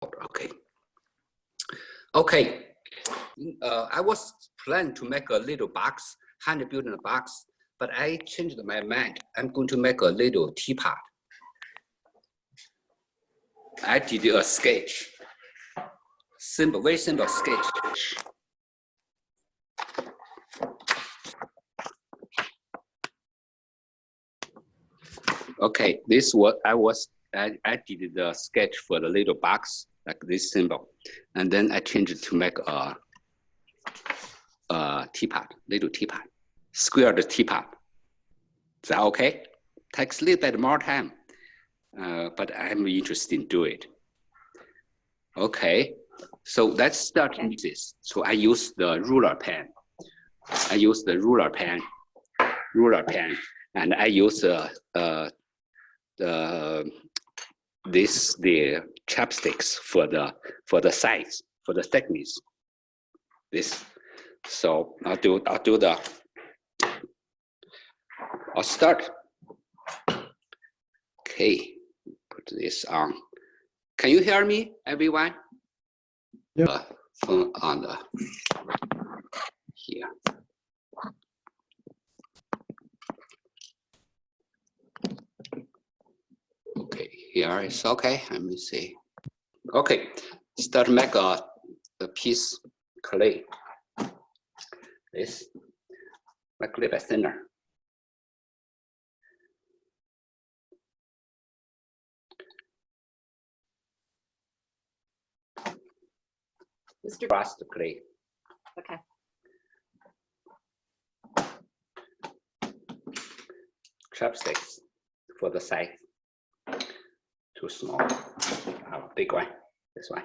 Okay. Okay. I was planning to make a little box, hand building a box, but I changed my mind. I'm going to make a little teapot. I did a sketch. Simple, very simple sketch. Okay, this is what I did the sketch for the little box, like this symbol. And then I changed it to make a teapot, little teapot, squared teapot. Is that okay? Takes a little bit more time, but I'm interested in doing it. Okay, so let's start with this. So I use the ruler pen. I use the ruler pen, and I use the chopsticks for the size, for the thickness. This. So I'll start. Okay, put this on. Can you hear me, everyone? Yeah. Phone on the here. Okay, here it's okay. Let me see. Okay, start to make a piece clay. This make a little bit thinner. Mr. Brush the clay. Okay. Chopsticks for the size. Too small. Big one. This one.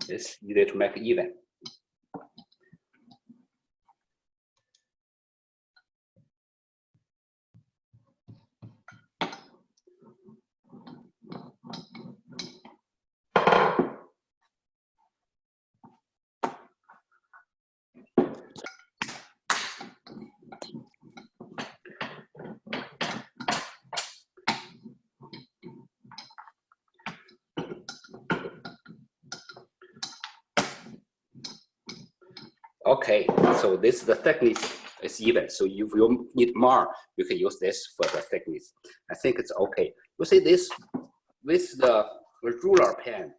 It's easy to make even. Okay, so this is the thickness is even. So if you need more, you can use this for the thickness. I think it's okay. You see this with the ruler pen.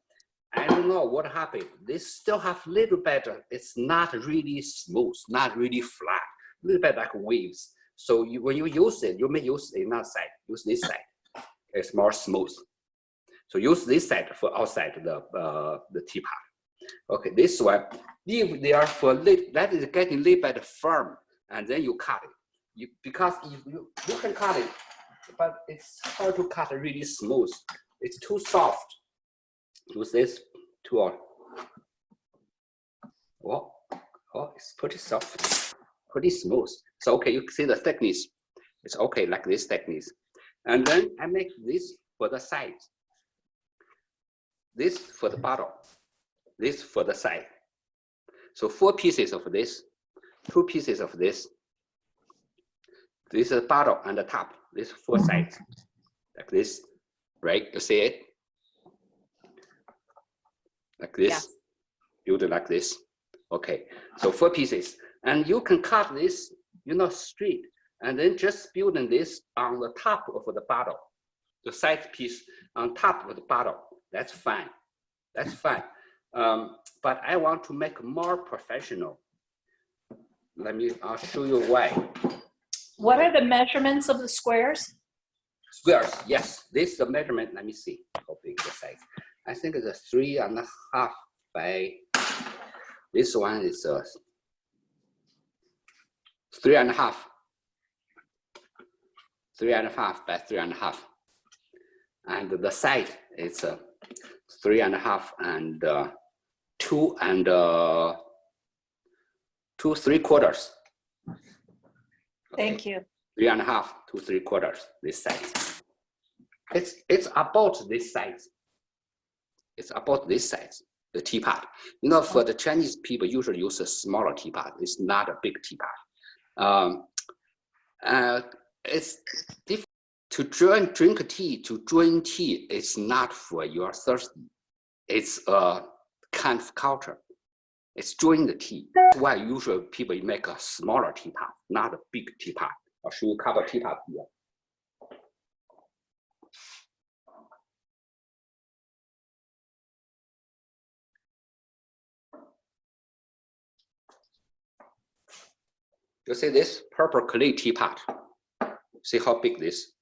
I don't know what happened. This still have little better. It's not really smooth, not really flat, a little bit like waves. So when you use it, you may use another side. Use this side. It's more smooth. So use this side for outside the teapot. Okay, this one, if they are for that is getting a little bit firm, and then you cut it. Because if you can cut it, but it's hard to cut really smooth. It's too soft. Use this tool. Oh, it's pretty soft, pretty smooth. So okay, you see the thickness. It's okay like this thickness. And then I make this for the sides. This for the bottom. This for the side. So 4 pieces of this, 2 pieces of this. This is the bottom and the top. This 4 sides, like this, right? You see it? Like this, yes. Build it like this. Okay, so 4 pieces. And you can cut this, straight, and then just building this on the top of the bottom. The side piece on top of the bottom. That's fine. That's fine. But I want to make more professional. I'll show you why. What are the measurements of the squares? Squares, yes. This is the measurement. Let me see how big the size. I think it's a 3.5 by. This one is 3.5. 3.5 by 3.5. And the side is 3.5 and 2 and 2 3/4. Thank you. 3.5 to 3/4 this size. It's about this size. It's about this size, the teapot. You know, for the Chinese people, usually use a smaller teapot. It's not a big teapot. It's different. To drink tea, to drink tea, it's not for your thirsty. It's a kind of culture. It's drinking the tea. That's why usually people make a smaller teapot, not a big teapot. I'll show you a couple of teapots here. You see this purple clay teapot? See how big this?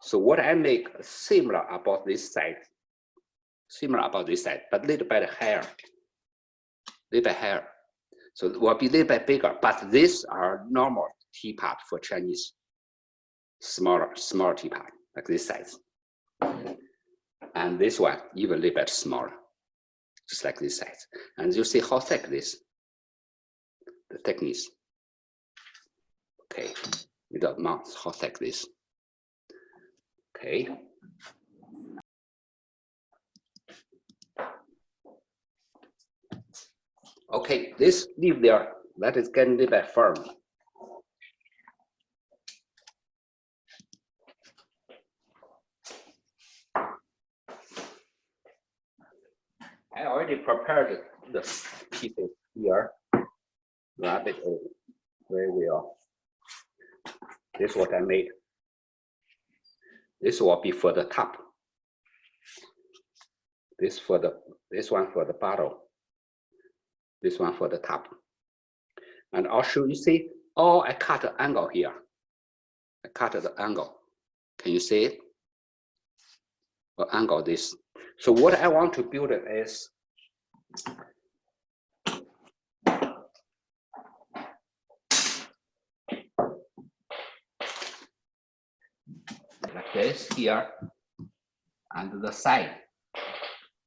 So what I make similar about this side, but little bit higher, So it will be a little bit bigger, but these are normal teapot for Chinese, small teapot, like this size. And this one, even a little bit smaller, just like this size. And you see how thick this, the thickness. Okay, with the amount, how thick this. Okay. Okay, this leave there, that is getting a little bit firm. I already prepared the pieces here. Wrap it very well. This is what I made. This will be for the top. This one for the bottom. This one for the top. And also you see, I cut the angle here. I cut the angle. Can you see it? Or angle this. So what I want to build is like this here, and the side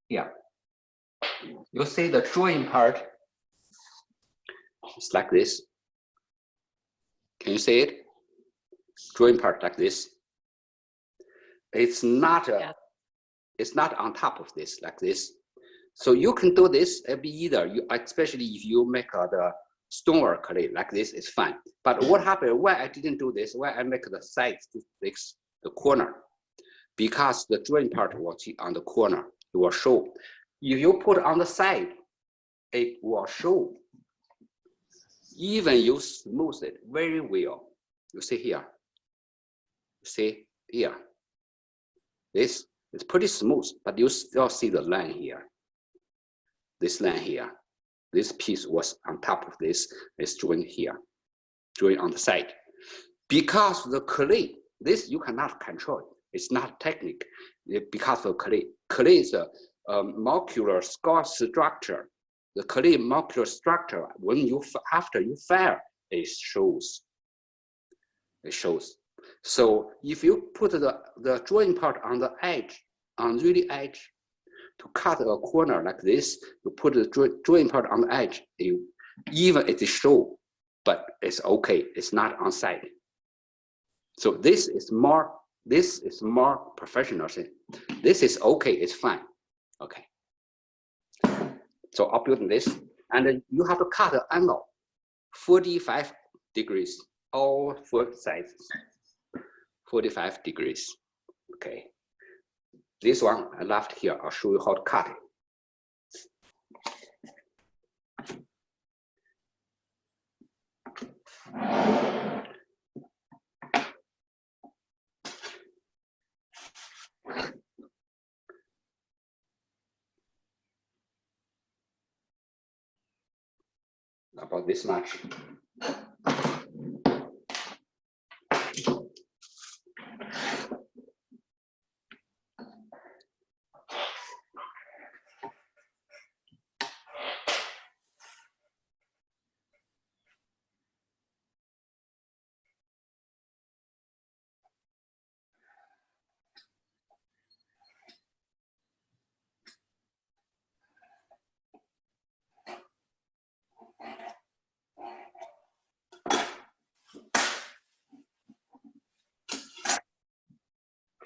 here. You see the drawing part, it's like this. Can you see it? Drawing part like this. It's not it's not on top of this, like this. So you can do this, be either, especially if you make the stonework clay like this, it's fine. But what happened, why I didn't do this, why I make the sides, the corner? Because the drawing part will be on the corner, it will show. If you put on the side, it will show. Even you smooth it very well. You see here, you see here. This is pretty smooth, but you still see the line here. This line here. This piece was on top of this, is joined here, joined on the side. Because the clay, this you cannot control. It's not technique because of clay. Clay is a molecular structure. The clay molecular structure, when you after you fire, it shows. It shows. So if you put the drawing part on the edge, on really edge, to cut a corner like this, you put the drawing part on the edge, even it is show, but it's okay. It's not on side. So this is more professional thing. This is okay. It's fine. Okay. So I'll build this, and then you have to cut the angle, 45 degrees, all four sides, 45 degrees. Okay. This one I left here. I'll show you how to cut it. About this much.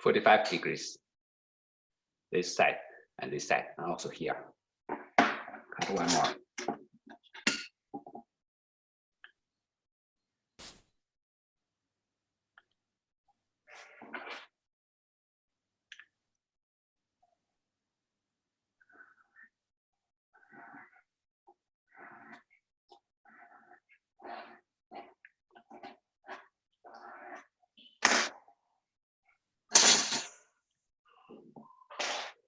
.45 degrees, this side. and this side, and also here. Cut one more.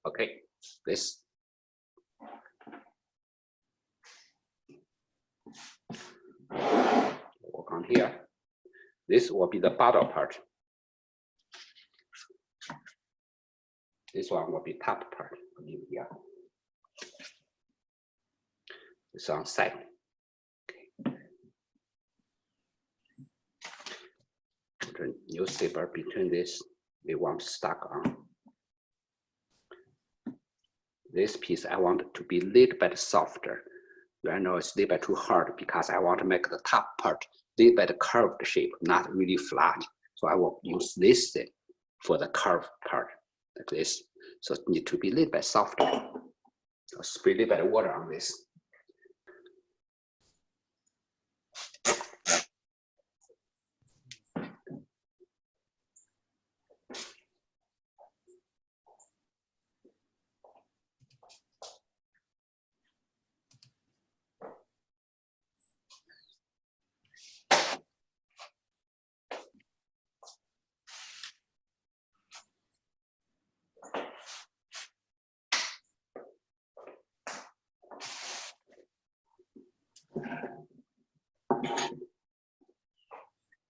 Okay, this. Work on here. This will be the bottom part. This one will be top part. Here. This on side. Okay. Put a newspaper between this. We want stuck on. This piece I want it to be a little bit softer. Right now it's a little bit too hard because I want to make the top part a little bit curved shape, not really flat. So I will use this thing for the curved part, like this. So it needs to be a little bit softer. I'll spray a little bit of water on this.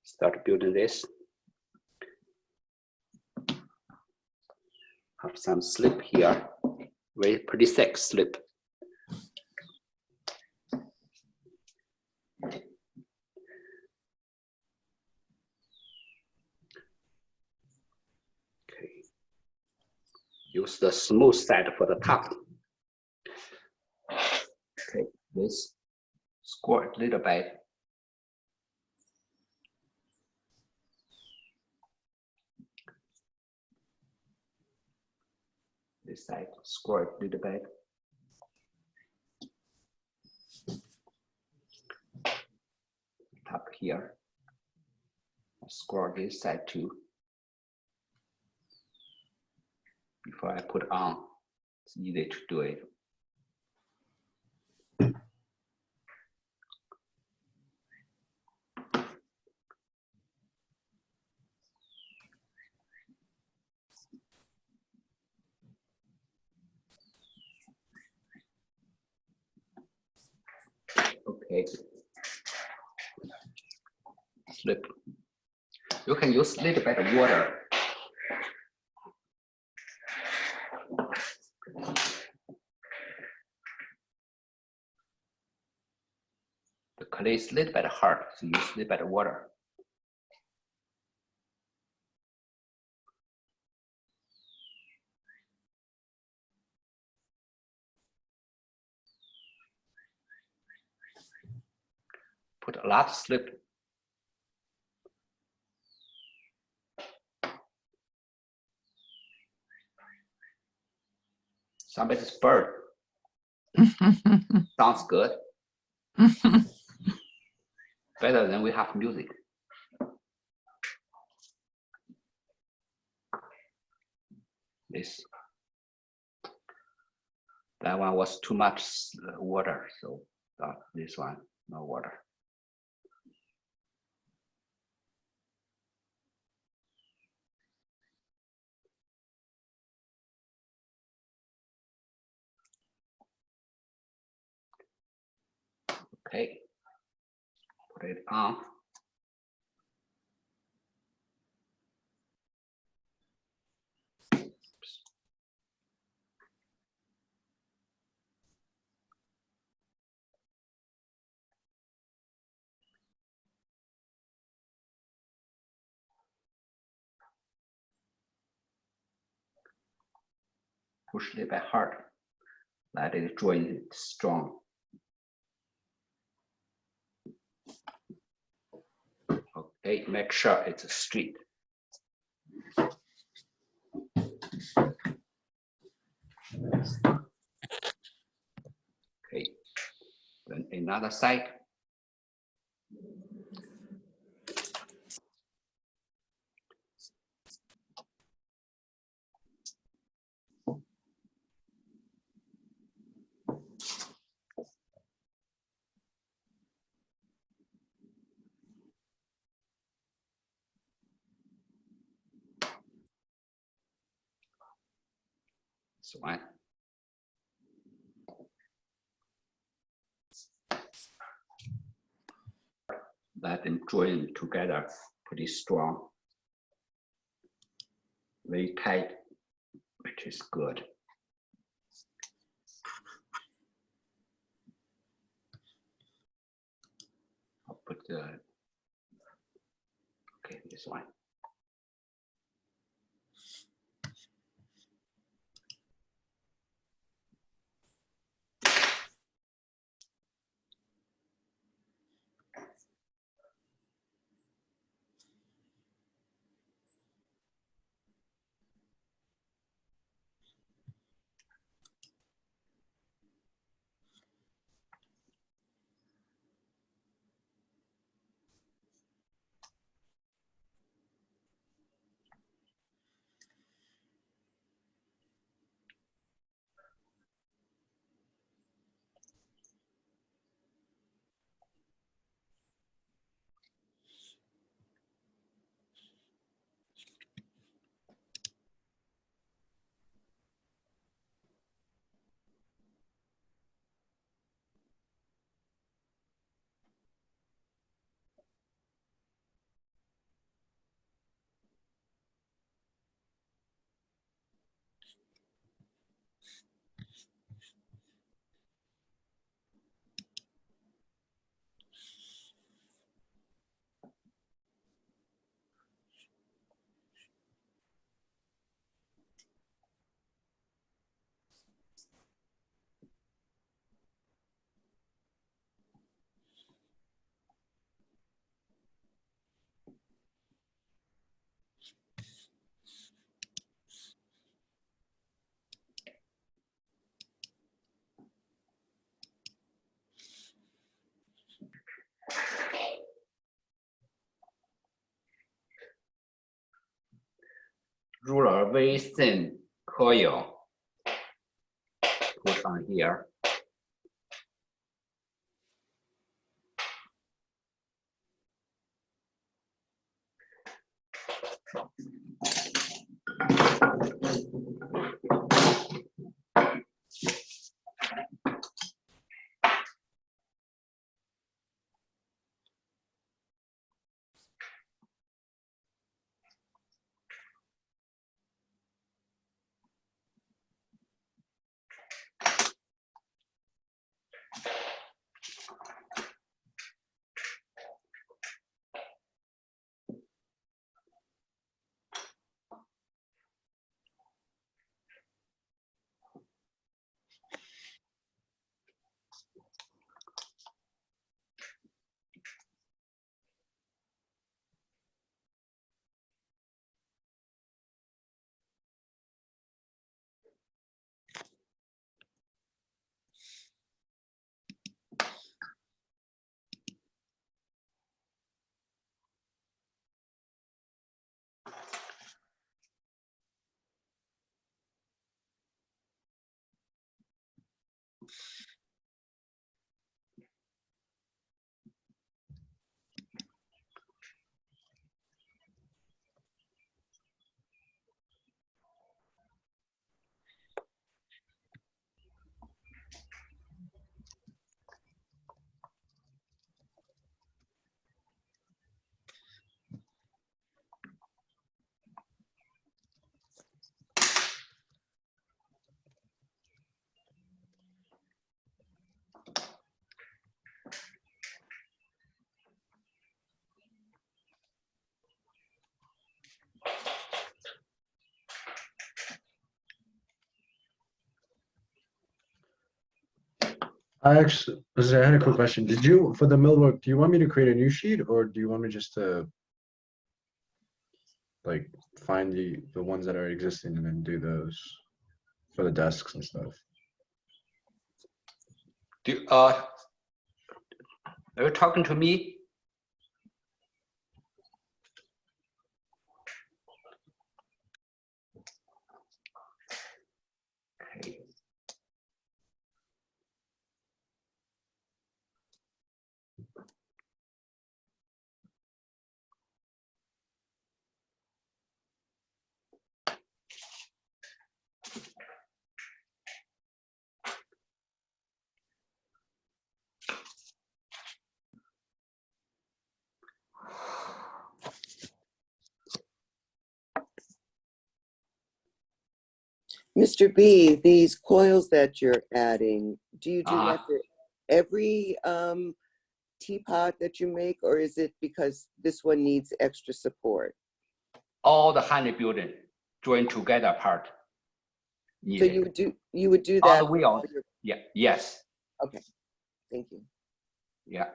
Start building this. Have some slip here, very pretty thick slip. Okay. Use the smooth side for the top. Okay, this score it a little bit. This side, score it a little bit. Top here. Score this side too. Before I put on, it's easy to do it. Okay. Slip. You can use a little bit of water. The clay is a little bit hard, so use a little bit of water. Put a lot of slip. Somebody's bird. Sounds good. Better than we have music. This. That one was too much water, so this one, no water. Okay, put it on. Push a little bit hard. Let it join strong. Okay, make sure it's straight. Okay, then another side. This one. Let them join together pretty strong, very tight, which is good. I'll put the, okay, this one. Ruler very thin coil put on here. I actually, I had a quick question. Did you, for the millwork, do you want me to create a new sheet or do you want me just to like find the ones that are existing and then do those? for the desks and stuff. Are you talking to me? Okay. Mr. B, these coils that you're adding, do you do that for every teapot that you make, or is it because this one needs extra support? All the honey building joined together part. So you would do that. On the wheel. Yeah. Yes. Okay. Thank you. Yeah.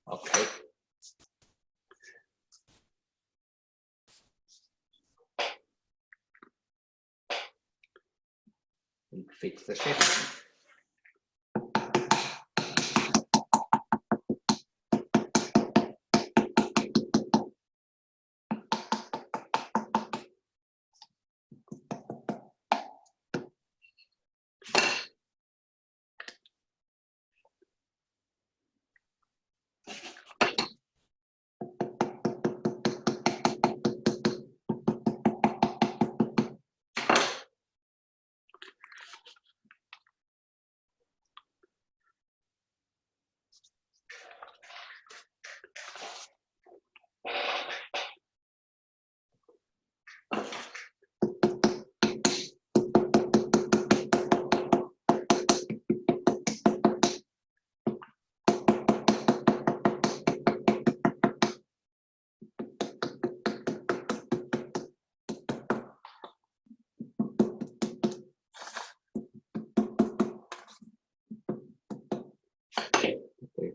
Okay. And fix the shape.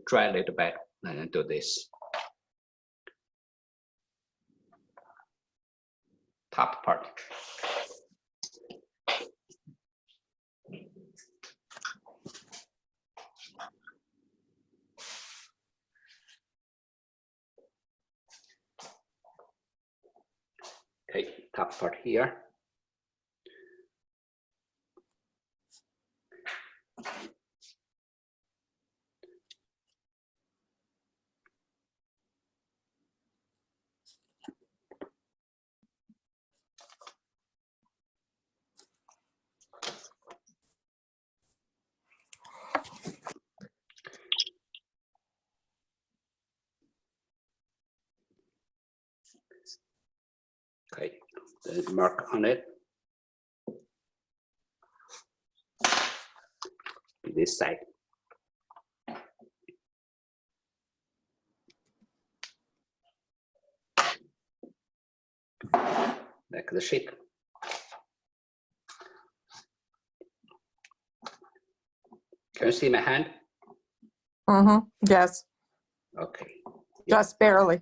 Try a little bit and then do this. Top part. Okay, top part here. Okay, then mark on it. This side. Like the shape. Can you see my hand? Mm-hmm. Yes, Okay. just barely.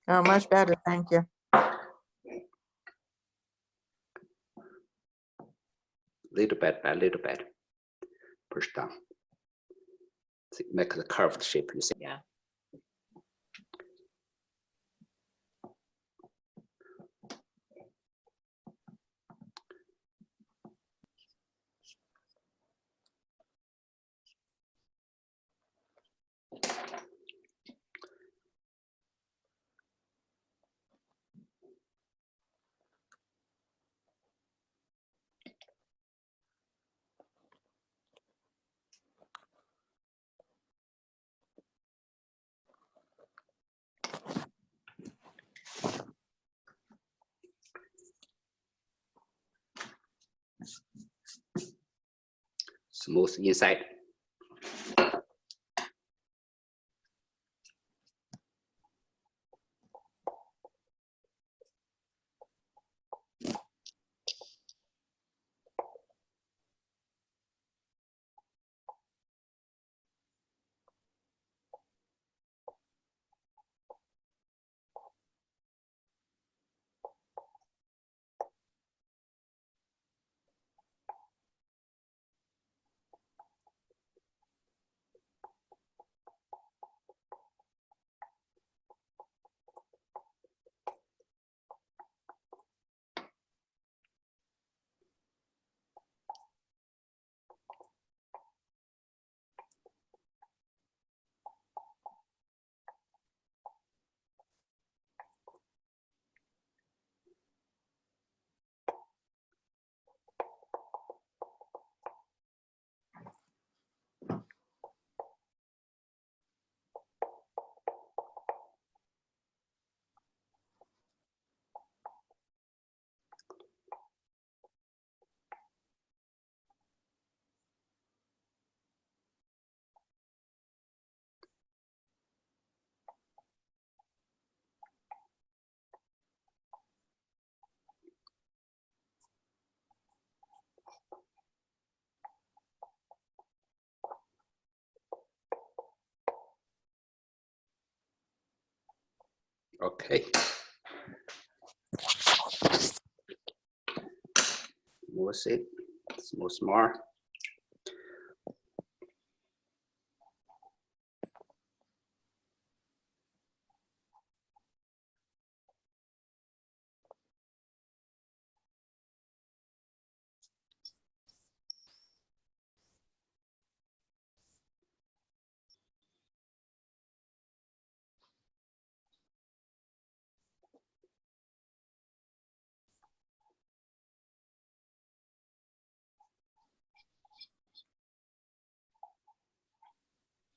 Oh, much better. Thank you. Little bit by little bit. Push down. See, make the curved shape. You see? Yeah. smooth inside. Okay. Smooth it, smooth more.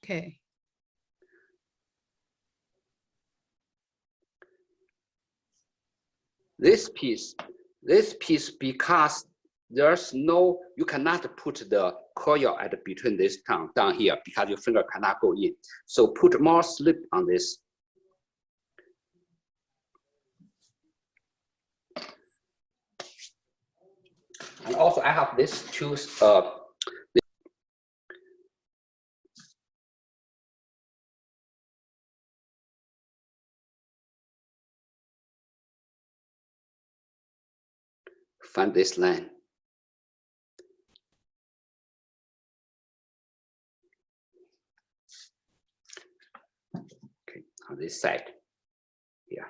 Okay. This piece, because there's no, you cannot put the coil at between this tongue down here because your finger cannot go in. So put more slip on this. And also I have this two, find this line. Okay, on this side, here.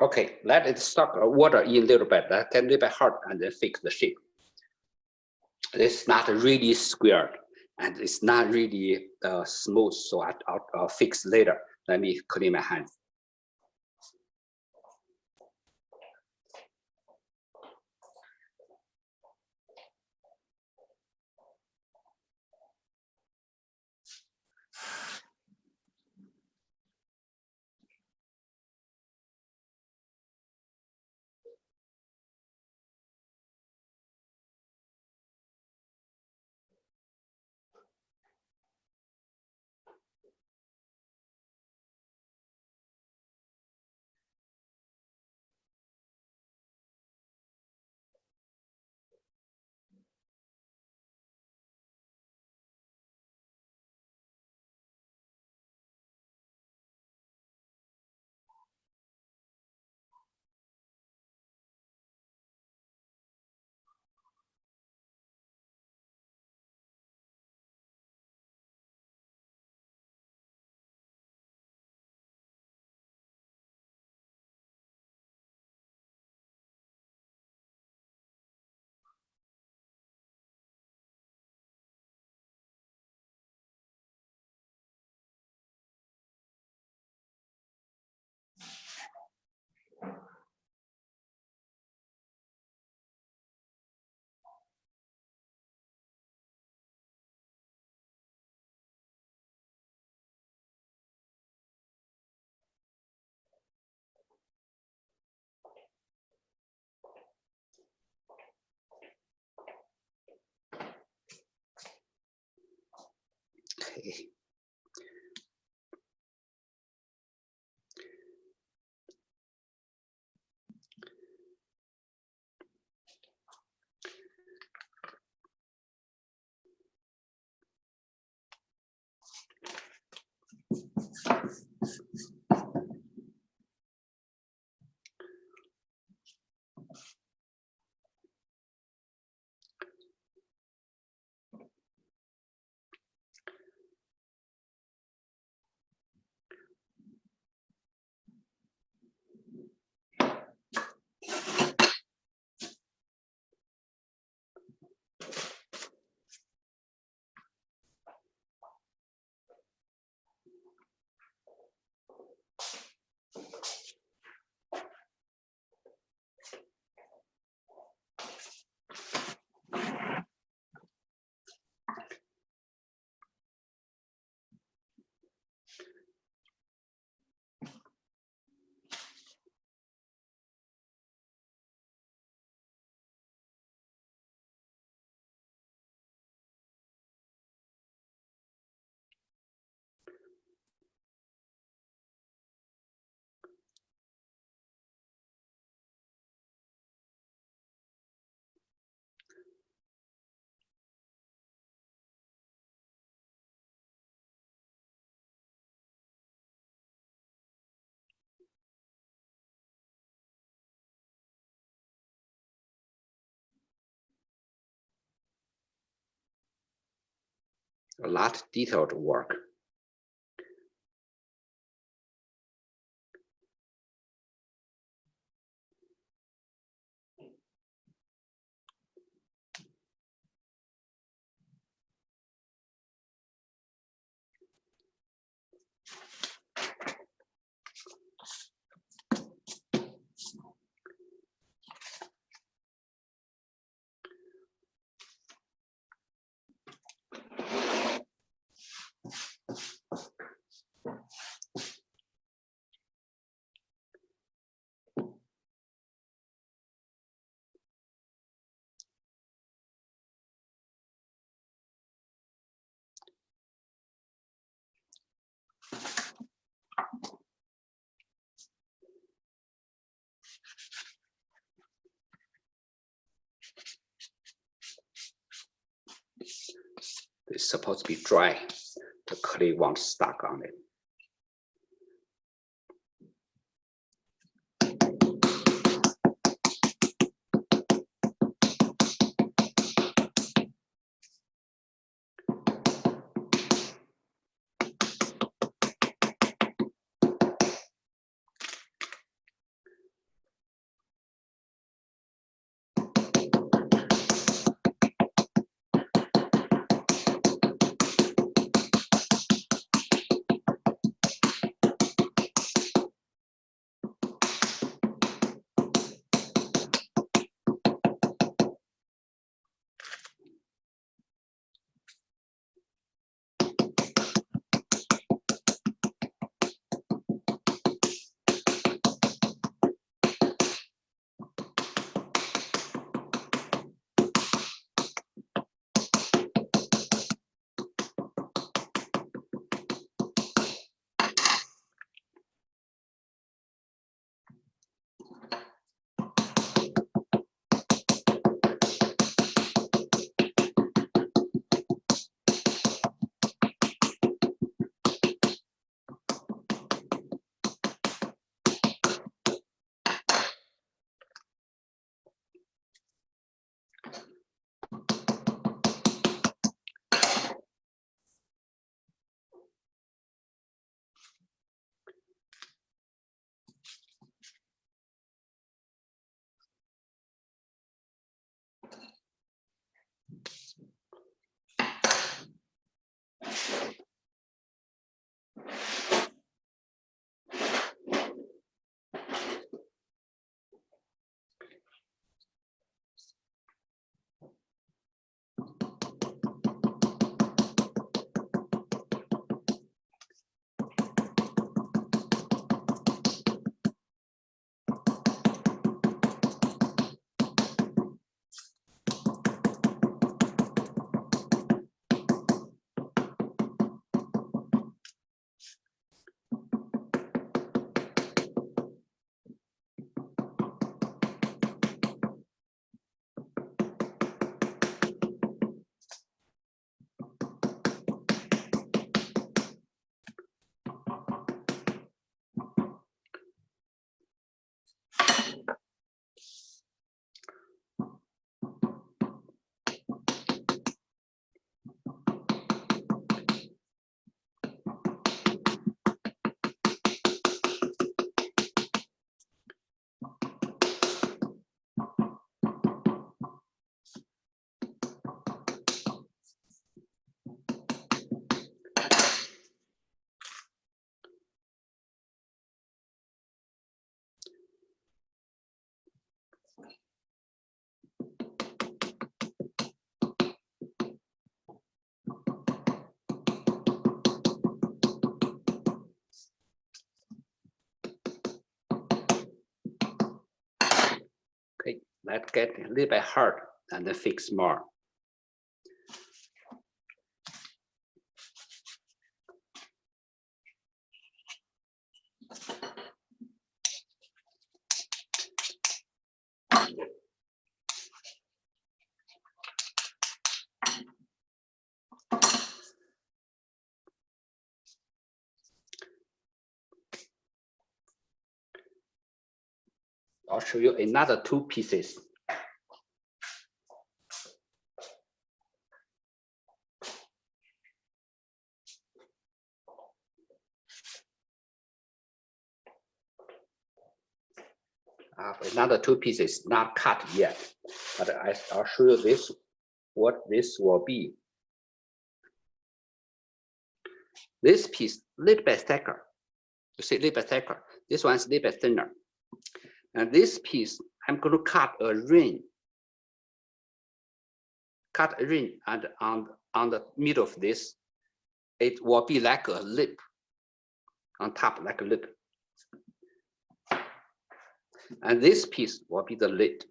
Okay, let it suck water in a little bit. That can be hard and then fix the shape. It's not really squared and it's not really smooth, so I'll fix later. Let me clean my hands. Okay. A lot detailed work. It's supposed to be dry. The clay won't stuck on it. Let's get a little bit hard and then fix more. I'll show you another 2 pieces. I have another 2 pieces not cut yet, but I'll show you this, what this will be. This piece, little bit thicker. You see, little bit thicker. This one's a little bit thinner. And this piece, I'm going to cut a ring. Cut a ring, and on the middle of this, it will be like a lip. On top, like a lip. And this piece will be the lid.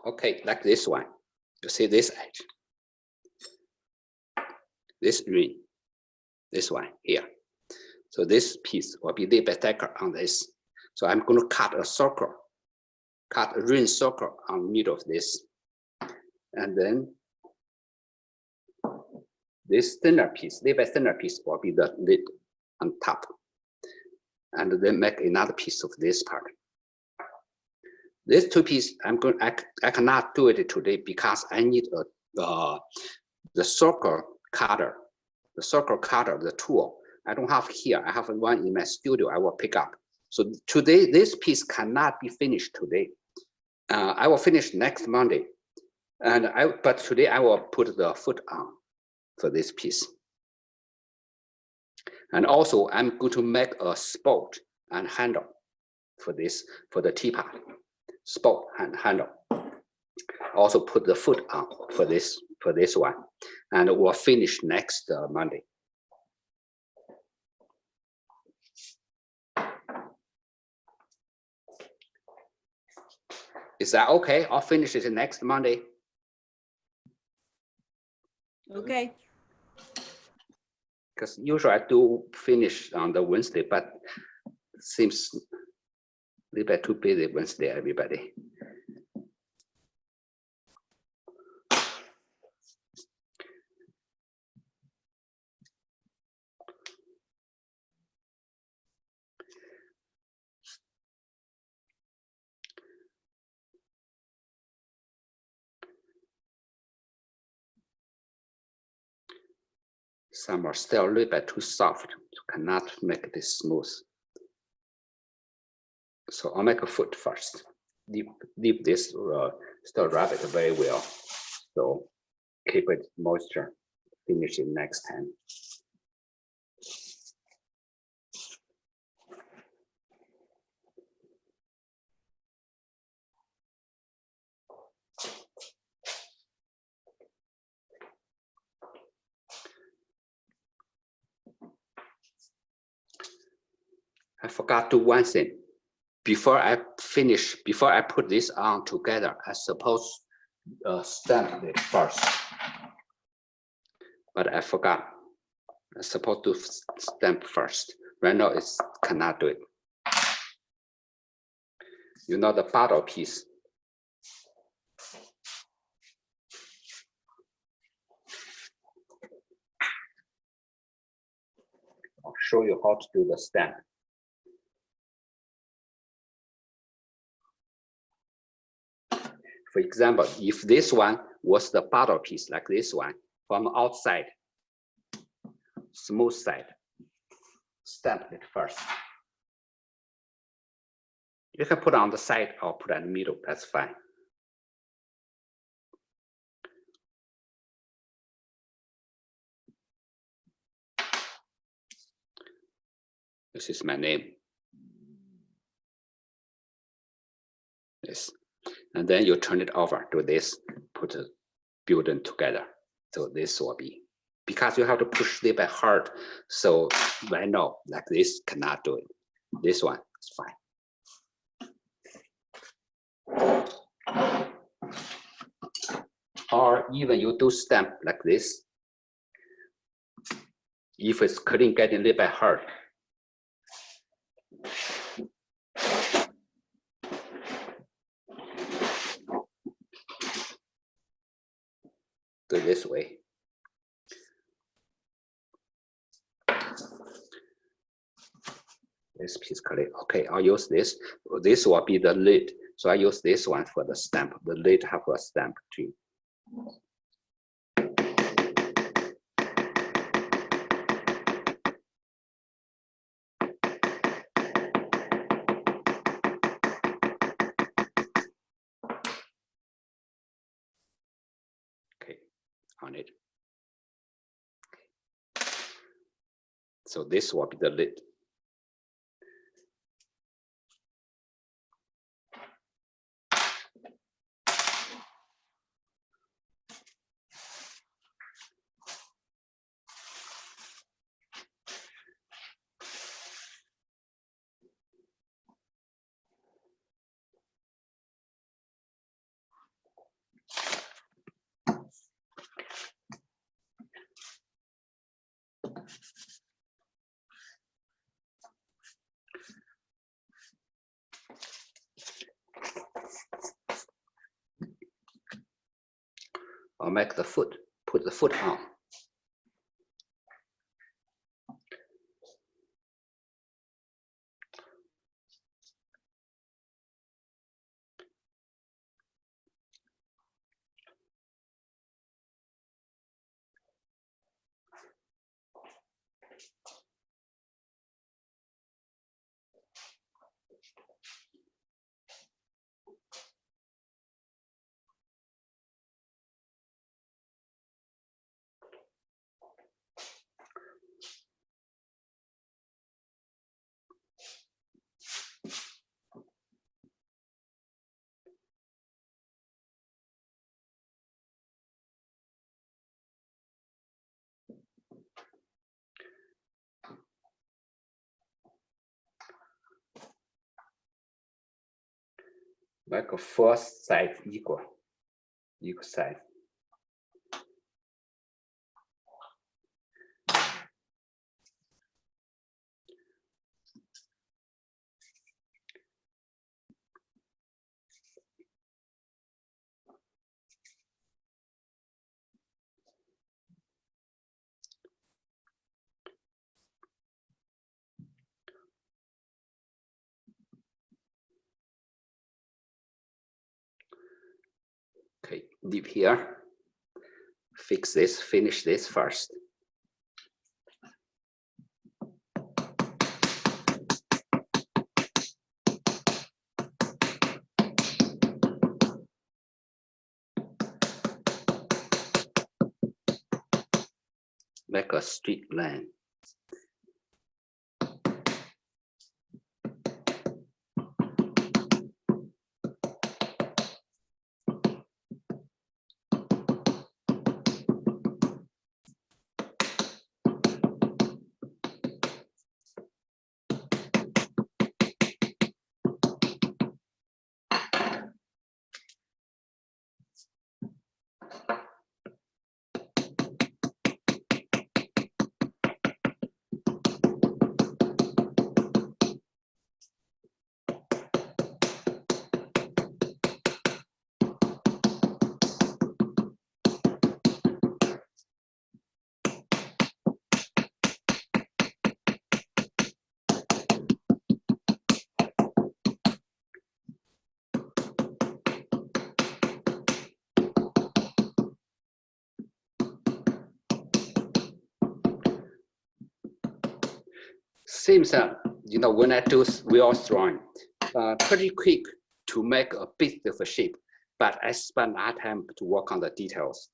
Okay, like this one. You see this edge. This ring. This one here. So this piece will be a little bit thicker on this. So I'm going to cut a circle. Cut a ring circle on the middle of this. And then this thinner piece, little bit thinner piece will be the lid on top. And then make another piece of this part. These 2 pieces, I cannot do it today because I need the circle cutter. The circle cutter, the tool. I don't have here. I have one in my studio. I will pick up. So today, this piece cannot be finished today. I will finish next Monday, but today I will put the foot on for this piece. And also, I'm going to make a spout and handle for this, for the teapot. Spout and handle. Also put the foot on for this one, and we'll finish next Monday. Is that okay? I'll finish it next Monday. Okay. Because usually I do finish on the Wednesday, but it seems a little bit too busy Wednesday, everybody. Some are still a little bit too soft. Cannot make this smooth. So I'll make a foot first. Leave this still wrap it very well. So keep it moisture. Finish it next time. I forgot to do one thing. Before I put this on together, I suppose stamp it first. But I forgot. I'm supposed to stamp first. Right now, it cannot do it. You know the bottle piece. I'll show you how to do the stamp. For example, if this one was the bottle piece like this one, from outside, smooth side, stamp it first. You can put on the side or put in the middle, that's fine. This is my name. Yes. And then you turn it over to this, put a building together. So this will be, because you have to push it by hard. So right now, like this cannot do it. This one is fine. Or even you do stamp like this. If it's cutting getting a little bit hard. Do it this way. This piece cutting. Okay, I'll use this. This will be the lid. So I use this one for the stamp. The lid have a stamp too. Okay, on it. So this will be the lid. I'll make the foot, put the foot on. Make a first side equal side. Okay, leave here. Fix this, finish this first. Make a straight line. Seems when I do wheel drawing, pretty quick to make a bit of a shape, but I spend a lot of time to work on the details.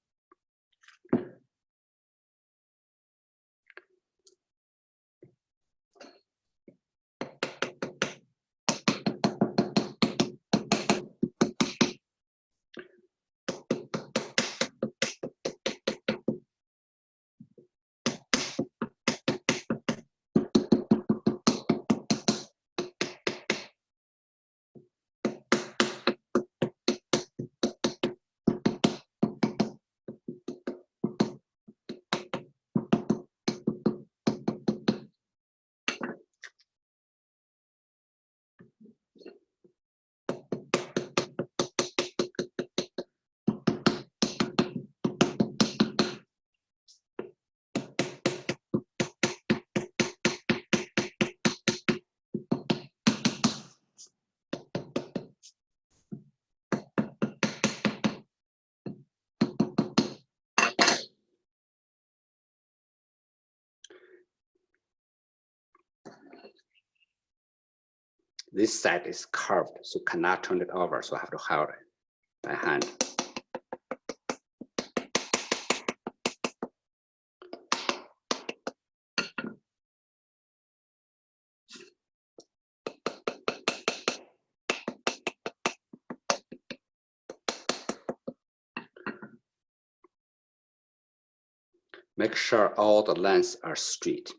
this side is curved, so cannot turn it over, so I have to hold it by hand. Make sure all the lines are straight.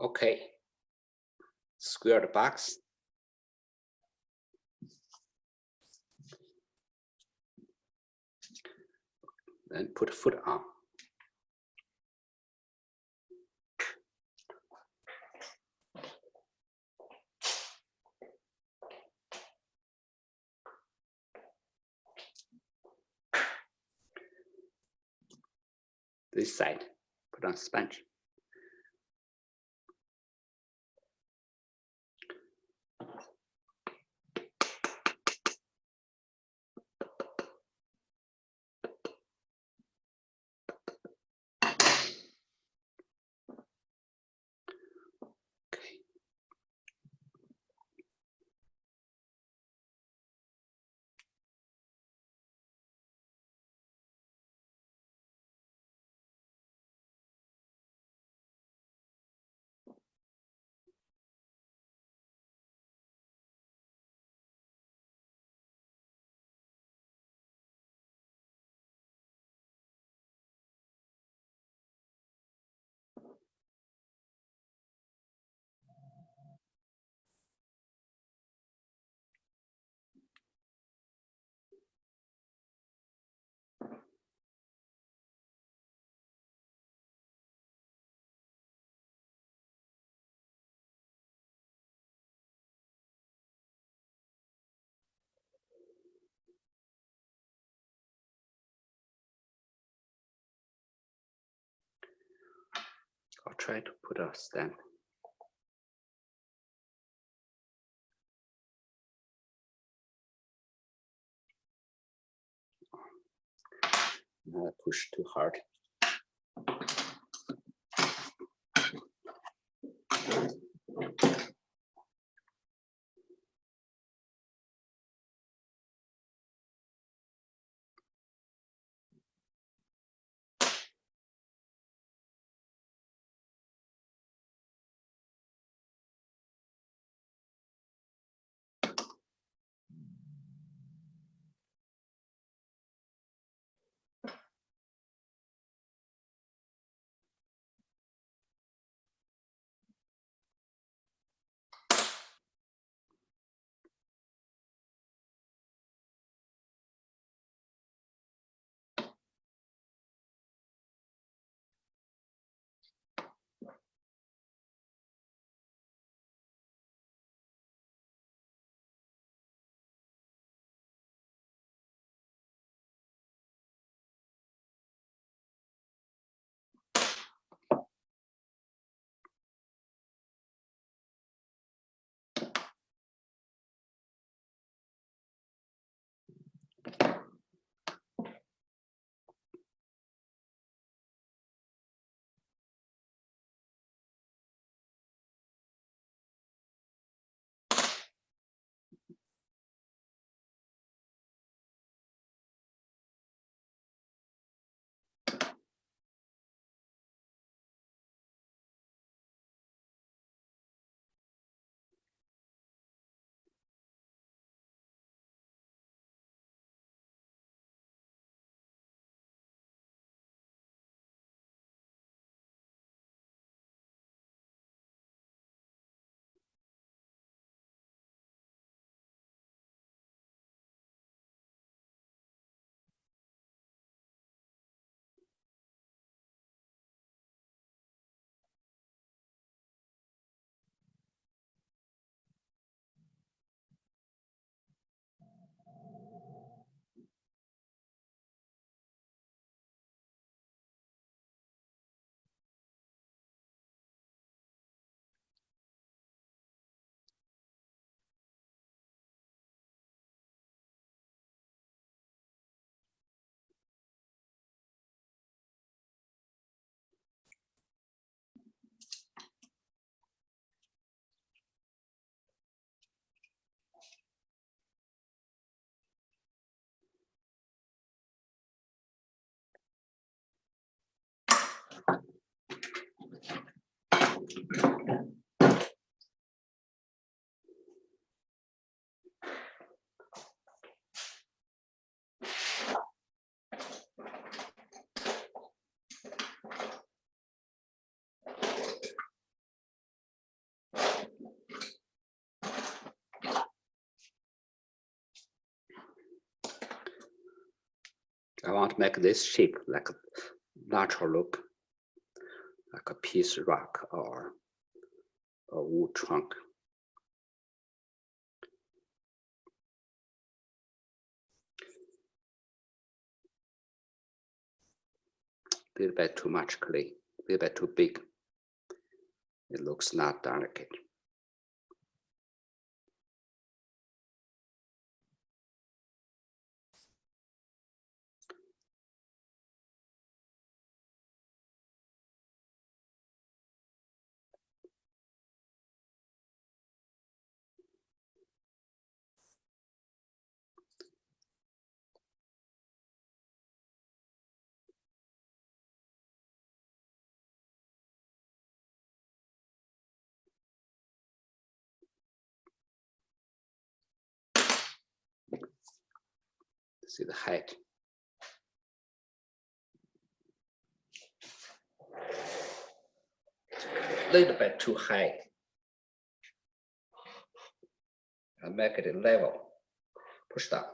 Okay, square the box. Then put foot on. This side, put on sponge. I'll try to put a stamp. Now I push too hard. I want to make this shape like a natural look, like a piece of rock or a wood trunk. A little bit too much clay, a little bit too big. It looks not delicate. See the height. A little bit too high. I'll make it level. Push down.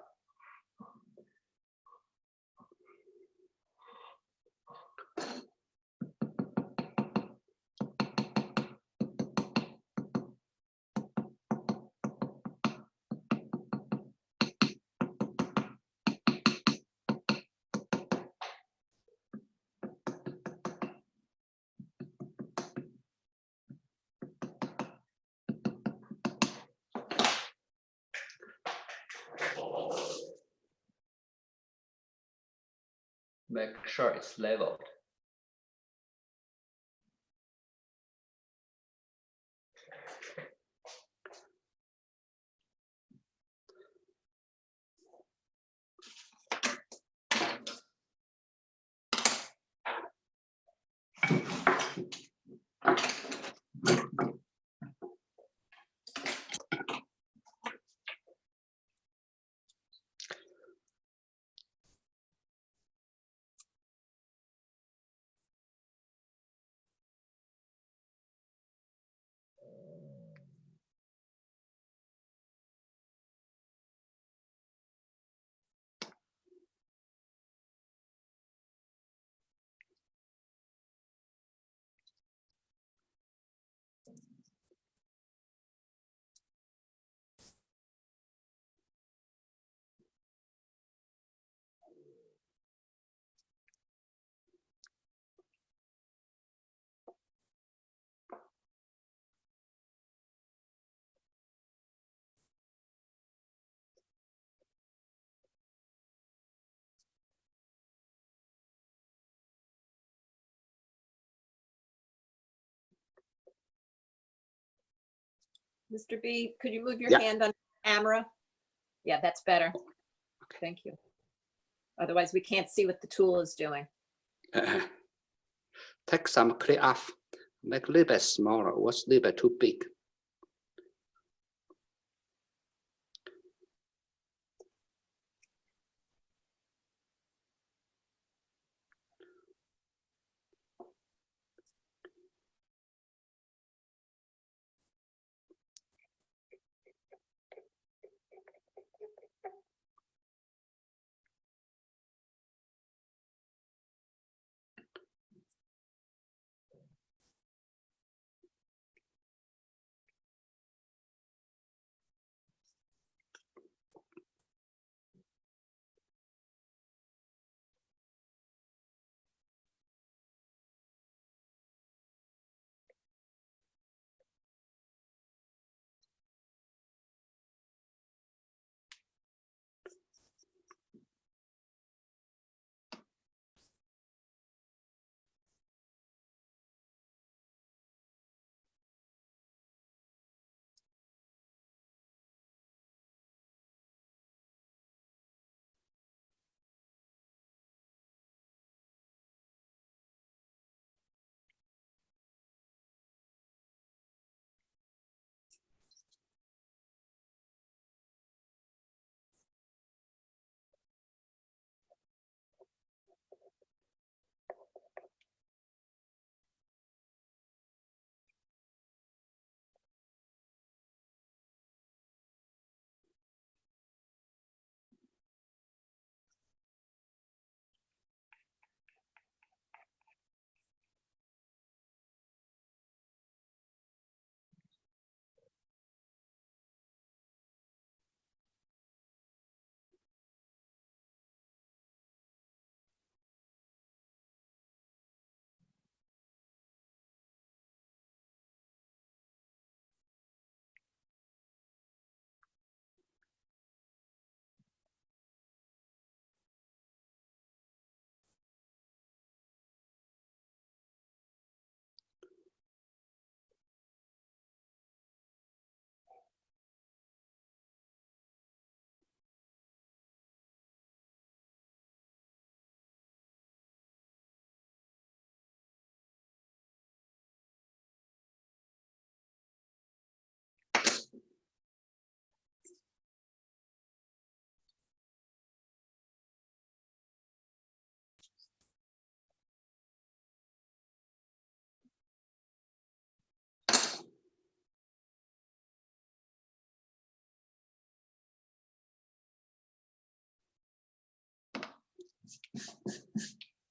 Make sure it's leveled. Mr. B, could you move your Yeah. hand on camera? Yeah, that's better. Thank you. Otherwise, we can't see what the tool is doing. Take some clear off, make a little bit smaller, what's a little bit too big.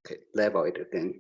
Okay, level it again.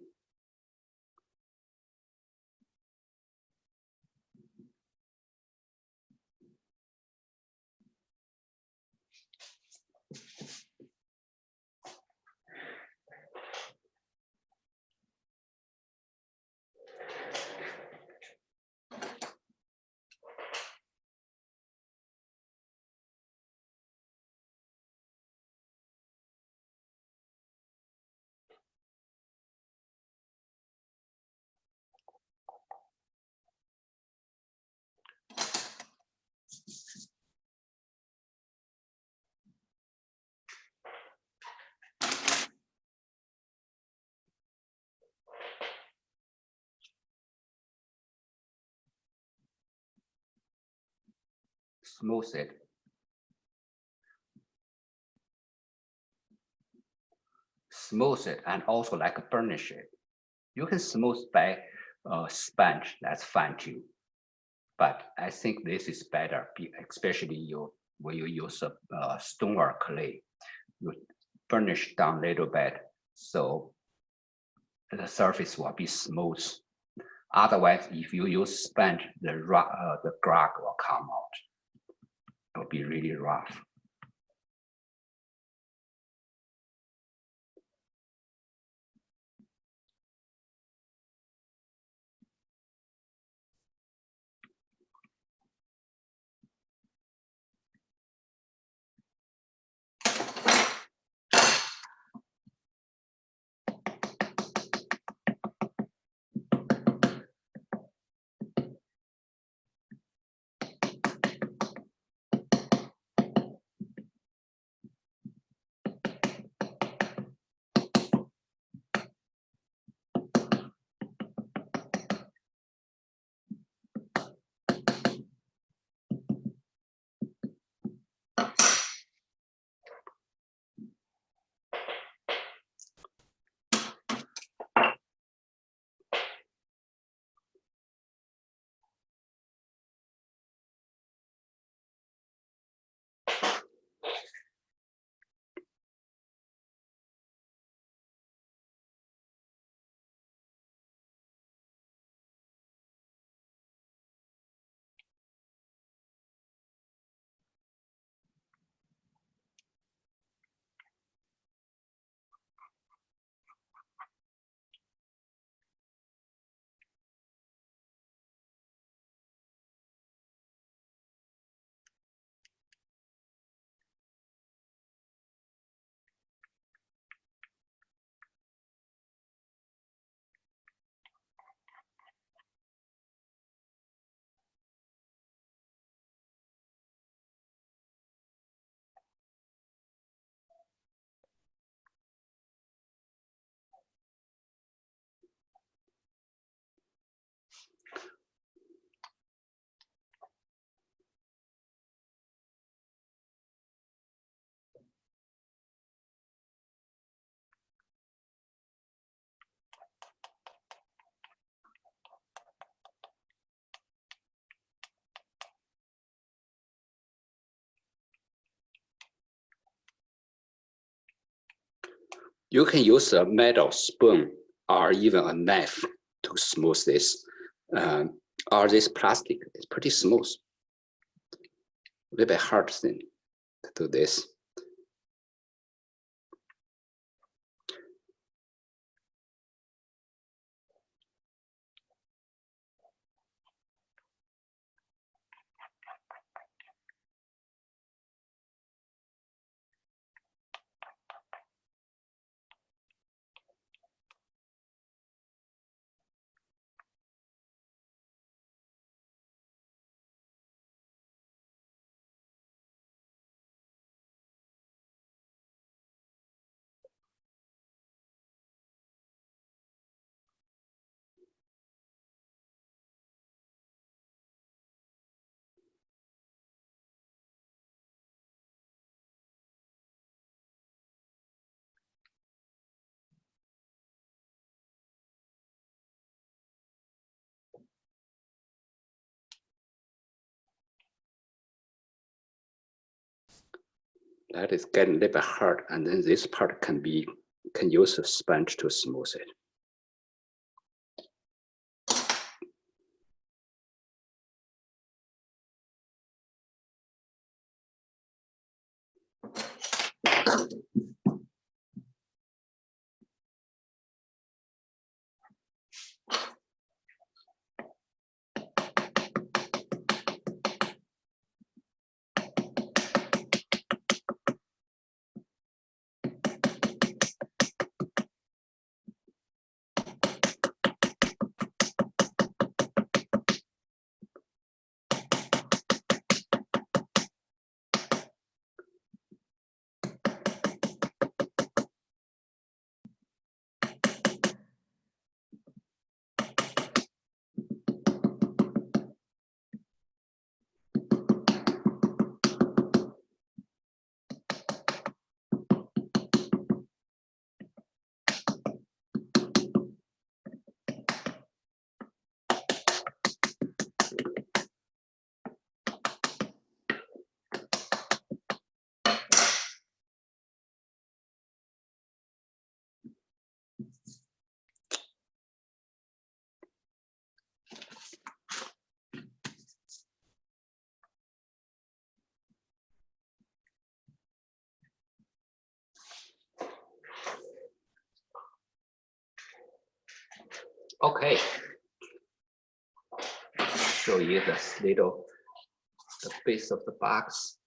Smooth it. Smooth it and also like burnish it. You can smooth by sponge, that's fine too. But I think this is better, especially when you use a stone or clay. You burnish down a little bit so the surface will be smooth. Otherwise, if you use sponge, the grog will come out. It will be really rough. You can use a metal spoon or even a knife to smooth this. Or this plastic is pretty smooth. A little bit hard thing to do this. That is getting a little bit hard, and then this part can use a sponge to smooth it. Okay. Show you this the base of the box.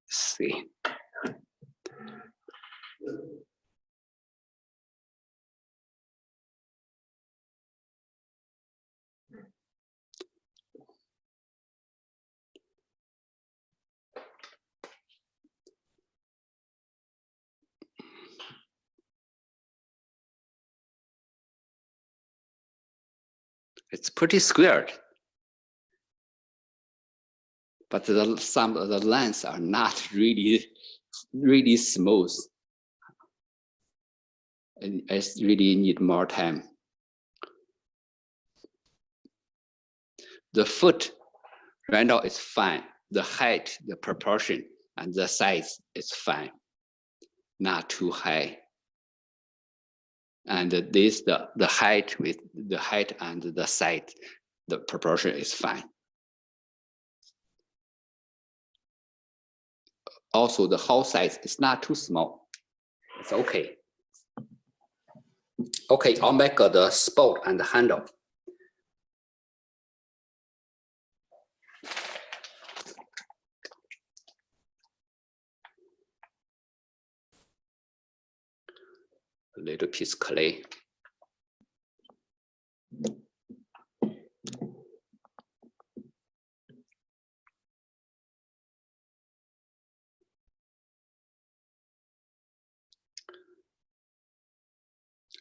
Let's see. It's pretty squared, but some of the lines are not really smooth, and it's really need more time. The foot right now is fine. The height, the proportion, and the size is fine, not too high. And this the height with the height and the side, the proportion is fine. Also, the hole size is not too small. It's okay. Okay, I'll make the spout and the handle. A little piece of clay.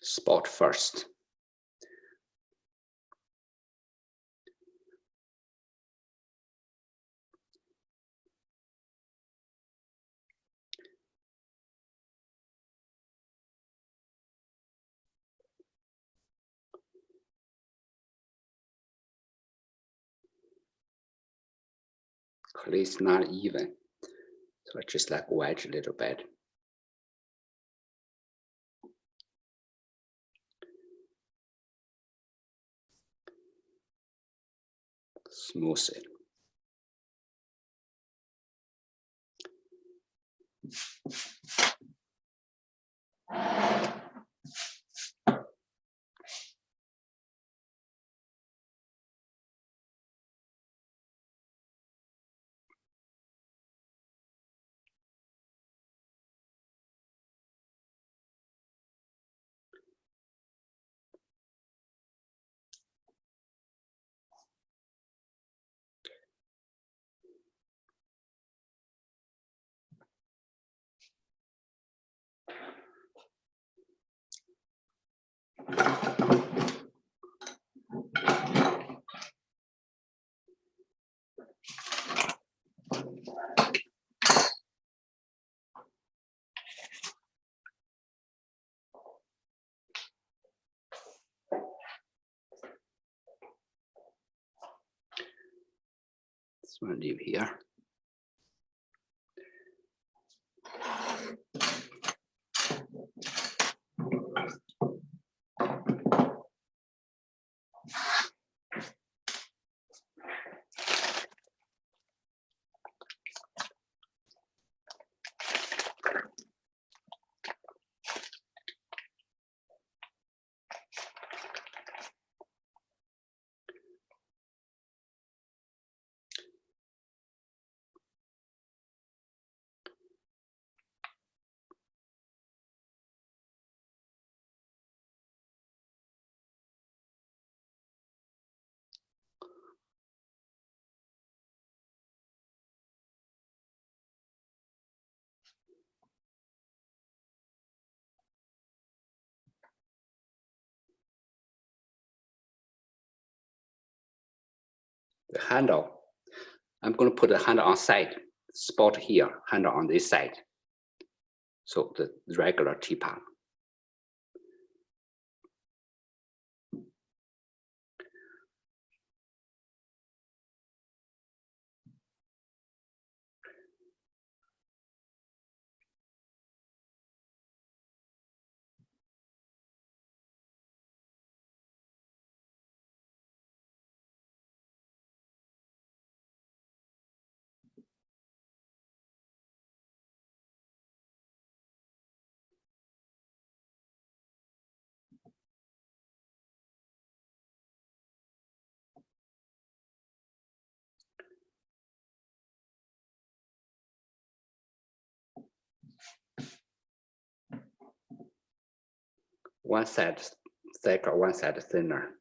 Spout first. Clay is not even, so I just like wedge a little bit. smooth it. This one leave here. The handle, I'm going to put the handle on side, spot here, handle on this side. So the regular teapot. One side thicker, one side thinner.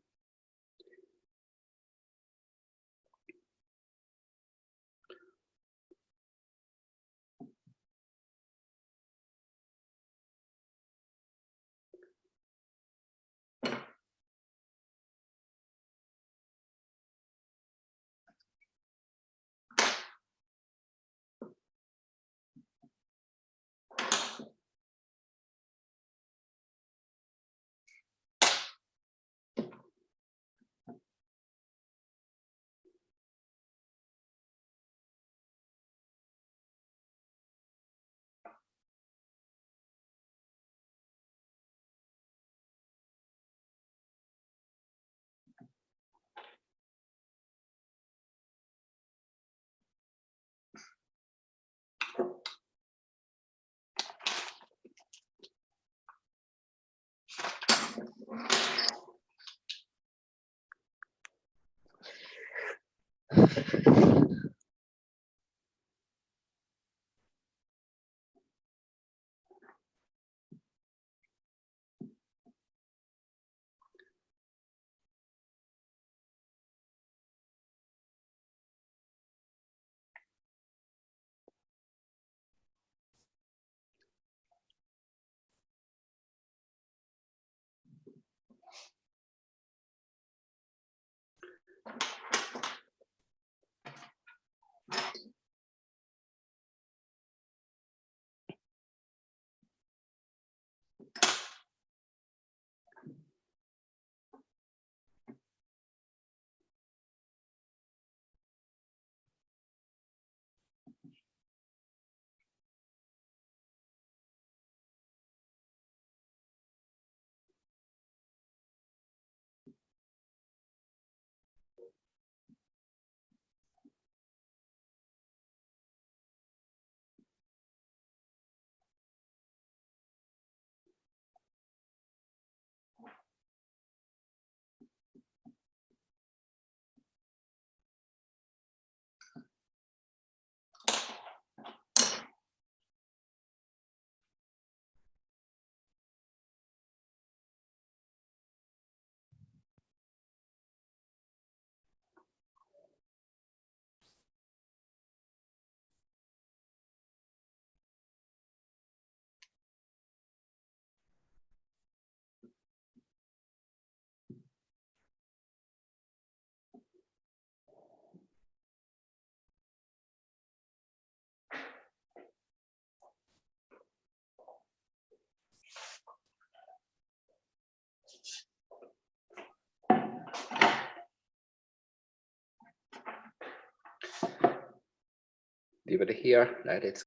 leave it here, let it.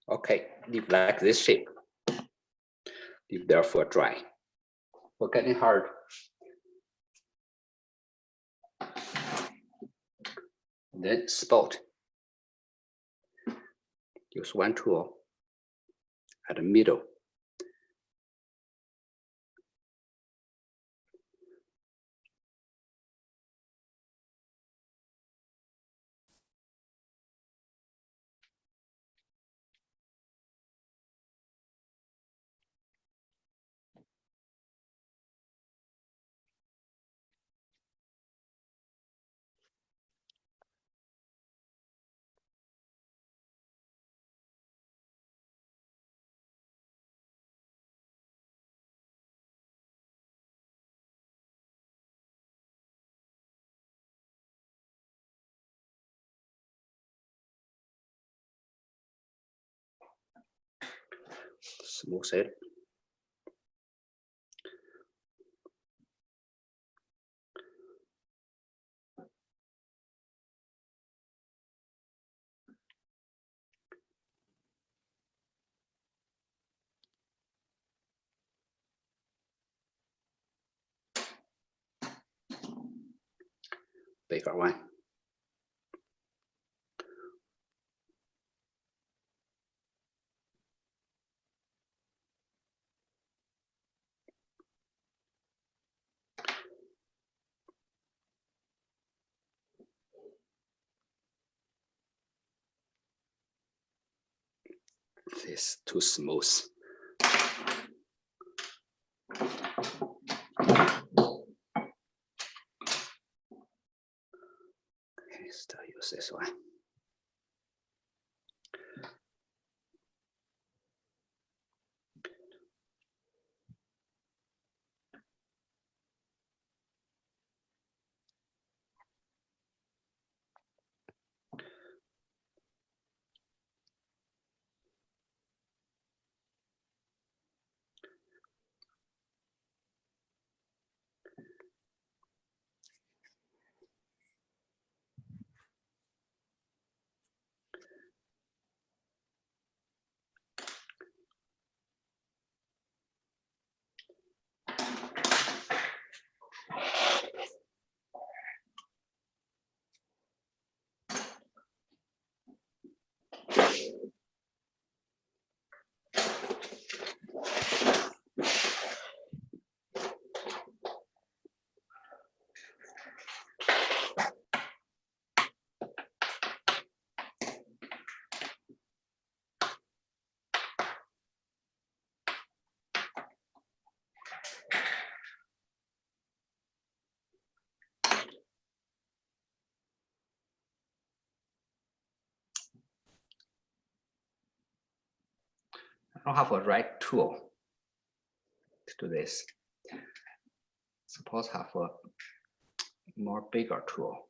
Okay, leave like this shape. Leave there for dry. For getting hard. Then spot. Use one tool at the middle. Smooth it. Bigger one. This too smooth. Okay, still use this one. I don't have a right tool to do this. Suppose have a more bigger tool.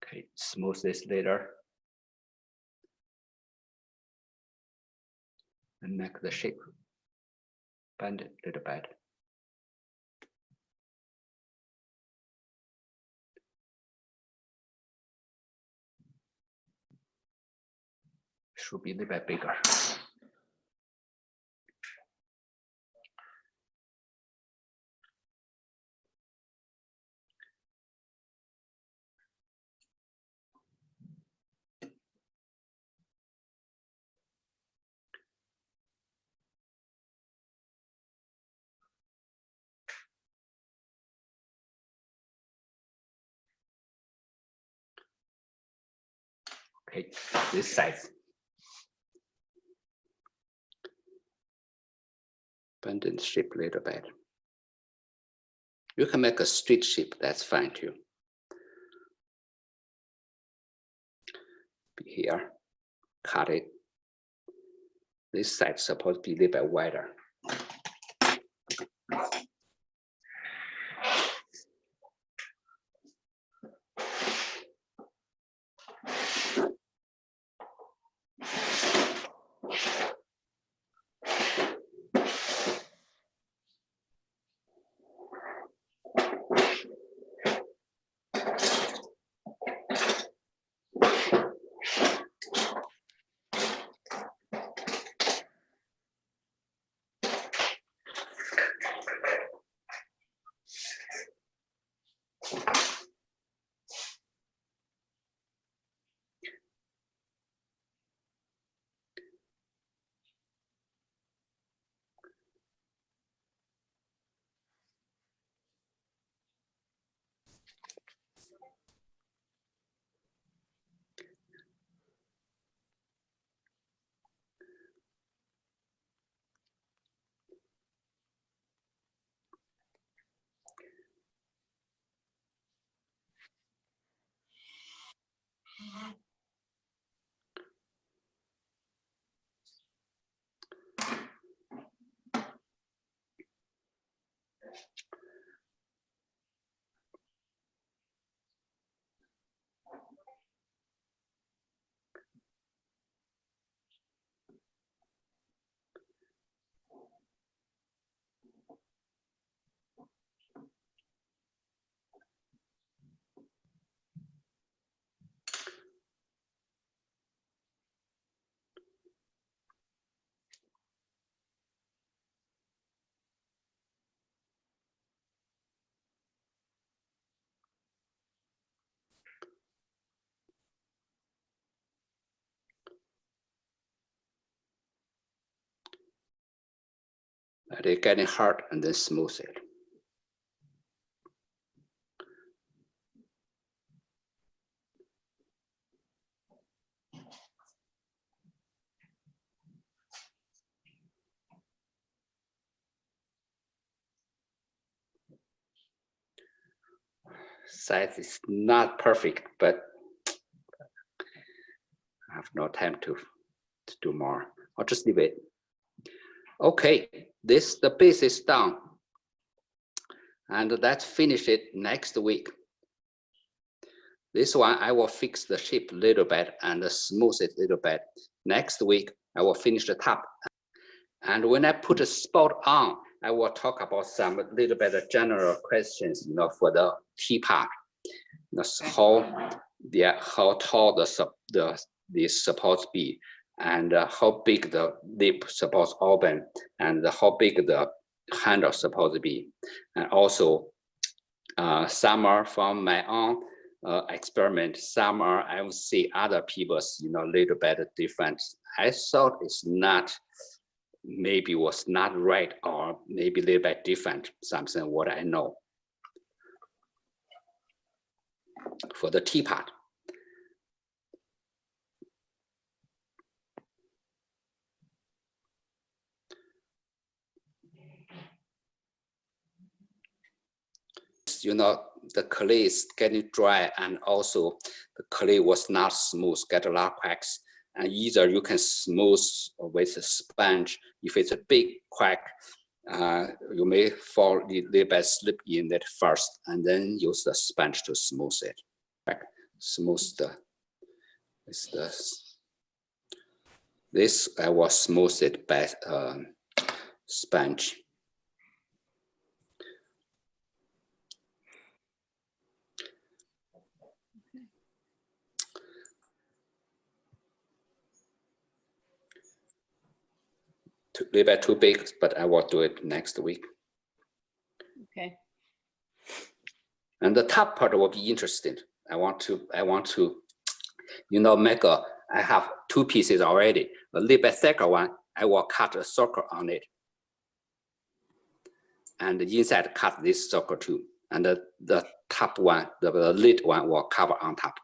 Okay, smooth this later. And make the shape. Bend it a little bit. Should be a little bit bigger. Okay, this size. Bend the shape a little bit. You can make a straight shape, that's fine too. Here, cut it. This side is supposed to be a little bit wider. Let it getting hard and then smooth it. Size is not perfect, but I have no time to do more. I'll just leave it. Okay, the base is done. And let's finish it next week. This one, I will fix the shape a little bit and smooth it a little bit. Next week, I will finish the top. And when I put a spot on, I will talk about some little bit of general questions, for the teapot. How tall this supposed to be, and how big the lip supposed to open, and how big the handle supposed to be. And also, some are from my own experiment. Some are I will see other people's, little bit different. I thought it's not. Maybe was not right, or maybe a little bit different, something what I know. For the teapot. The clay is getting dry, and also the clay was not smooth, get a lot of cracks. And either you can smooth with a sponge. If it's a big crack, you may fall a little bit, slip in it first, and then use the sponge to smooth it. Smooth this I will smooth it by sponge. A little bit too big, but I will do it next week. Okay. And the top part will be interesting. I want to, make I have two pieces already. A little bit thicker one, I will cut a circle on it. And the inside cut this circle too. And the top one, the lid one will cover on top.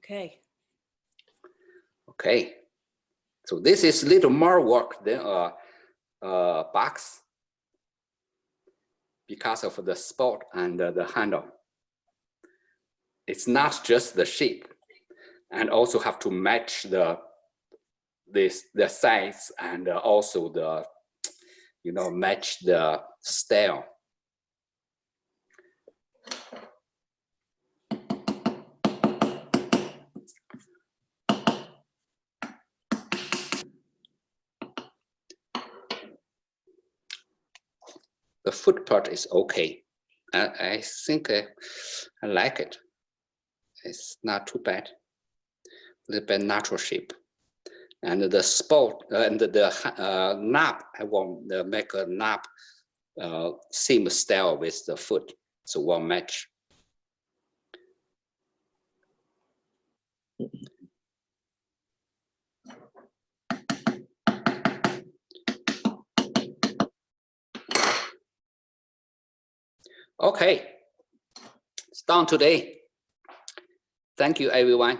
Okay. Okay. So this is little more work than a box because of the spot and the handle. It's not just the shape, and also have to match the size and also the match the style. The foot part is okay. I think I like it. It's not too bad. A little bit natural shape. And the spot and the knob, I want to make a knob same style with the foot, so we'll match. Okay, it's done today. Thank you, everyone.